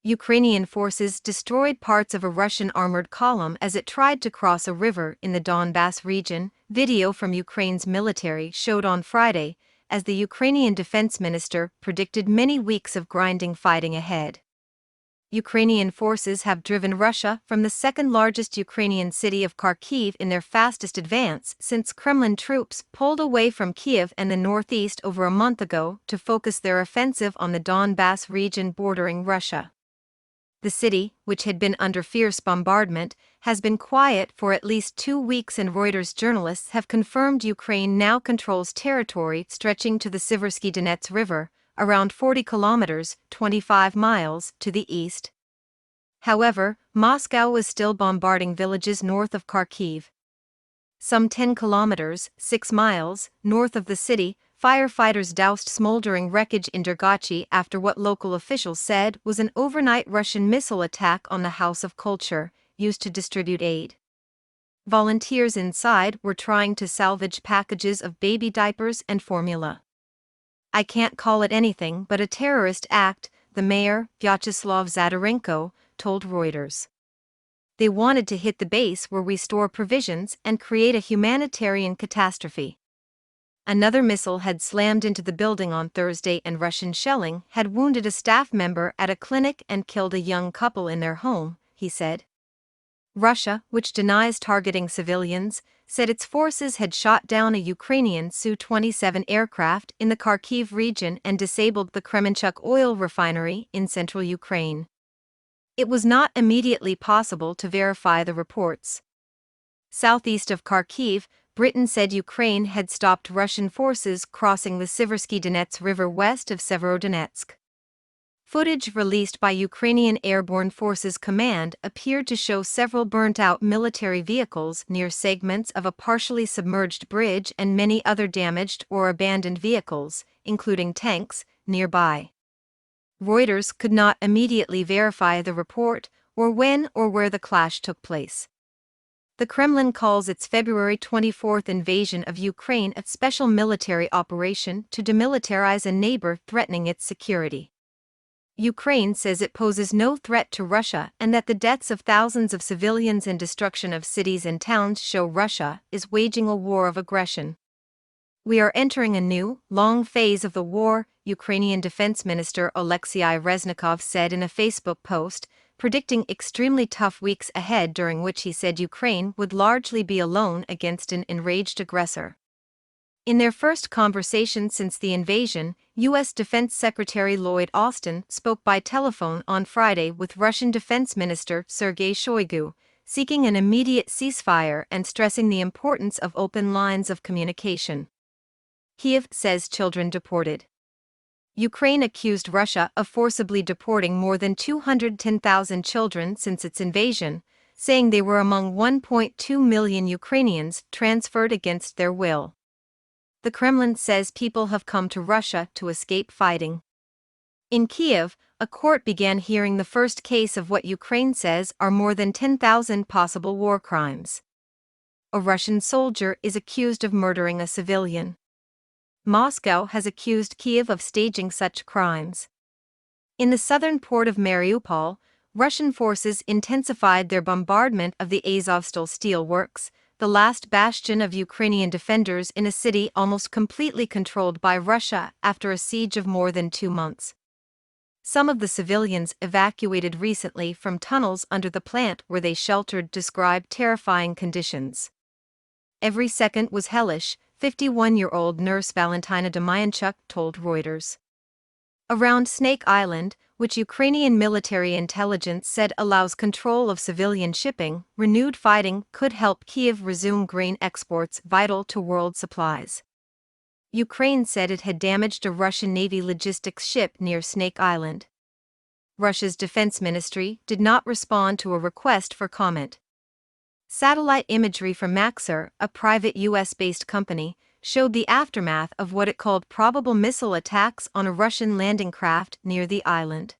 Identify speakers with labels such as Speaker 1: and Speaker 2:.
Speaker 1: Ukrainian forces destroyed parts of a Russian armored column as it tried to cross a river in the Donbas region, video from Ukraine's military showed on Friday, as the Ukrainian defense minister predicted many weeks of grinding fighting ahead. Ukrainian forces have driven Russia from the second-largest Ukrainian city of Kharkiv in their fastest advance since Kremlin troops pulled away from Kiev and the northeast over a month ago to focus their offensive on the Donbas region bordering Russia. The city, which had been under fierce bombardment, has been quiet for at least 2 weeks, and Reuters journalists have confirmed Ukraine now controls territory stretching to the Siversky Donets River, around 40 kilometers (25 miles) to the east. However, Moscow was still bombarding villages north of Kharkiv. Some 10 kilometers (6 miles) north of the city, firefighters doused smoldering wreckage in Dergachi after what local officials said was an overnight Russian missile attack on the House of Culture, used to distribute aid. Volunteers inside were trying to salvage packages of baby diapers and formula. "I can't call it anything but a terrorist act," the mayor, Vyacheslav Zadorenko, told Reuters. "They wanted to hit the base where we store provisions and create a humanitarian catastrophe." Another missile had slammed into the building on Thursday, and Russian shelling had wounded a staff member at a clinic and killed a young couple in their home, he said. Russia, which denies targeting civilians, said its forces had shot down a Ukrainian Su-27 aircraft in the Kharkiv region and disabled the Kremenchuk oil refinery in central Ukraine. It was not immediately possible to verify the reports. Southeast of Kharkiv, Britain said Ukraine had stopped Russian forces crossing the Siversky Donets River west of Severodonetsk. Footage released by Ukrainian Airborne Forces Command appeared to show several burnt-out military vehicles near segments of a partially submerged bridge and many other damaged or abandoned vehicles, including tanks, nearby. Reuters could not immediately verify the report or when or where the clash took place. The Kremlin calls its February 24 invasion of Ukraine a special military operation to demilitarize a neighbor threatening its security. Ukraine says it poses no threat to Russia and that the deaths of thousands of civilians and destruction of cities and towns show Russia is waging a war of aggression. "We are entering a new, long phase of the war," Ukrainian Defense Minister Oleksiy Reznikov said in a Facebook post, predicting extremely tough weeks ahead, during which he said Ukraine would largely be alone against an enraged aggressor. In their first conversation since the invasion, U.S. Defense Secretary Lloyd Austin spoke by telephone on Friday with Russian Defense Minister Sergei Shoigu, seeking an immediate ceasefire and stressing the importance of open lines of communication. Kiev says children deported. Ukraine accused Russia of forcibly deporting more than 210,000 children since its invasion, saying they were among 1.2 million Ukrainians transferred against their will. The Kremlin says people have come to Russia to escape fighting. In Kiev, a court began hearing the first case of what Ukraine says are more than 10,000 possible war crimes. A Russian soldier is accused of murdering a civilian. Moscow has accused Kiev of staging such crimes. In the southern port of Mariupol, Russian forces intensified their bombardment of the Azovstal steel works, the last bastion of Ukrainian defenders in a city almost completely controlled by Russia after a siege of more than 2 months. Some of the civilians evacuated recently from tunnels under the plant where they sheltered described terrifying conditions. "Every second was hellish," 51-year-old nurse Valentina Demyanchuk told Reuters. Around Snake Island, which Ukrainian military intelligence said allows control of civilian shipping, renewed fighting could help Kiev resume grain exports vital to world supplies. Ukraine said it had damaged a Russian Navy logistics ship near Snake Island. Russia's defense ministry did not respond to a request for comment. Satellite imagery from Maxar, a private U.S.-based company, showed the aftermath of what it called probable missile attacks on a Russian landing craft near the island.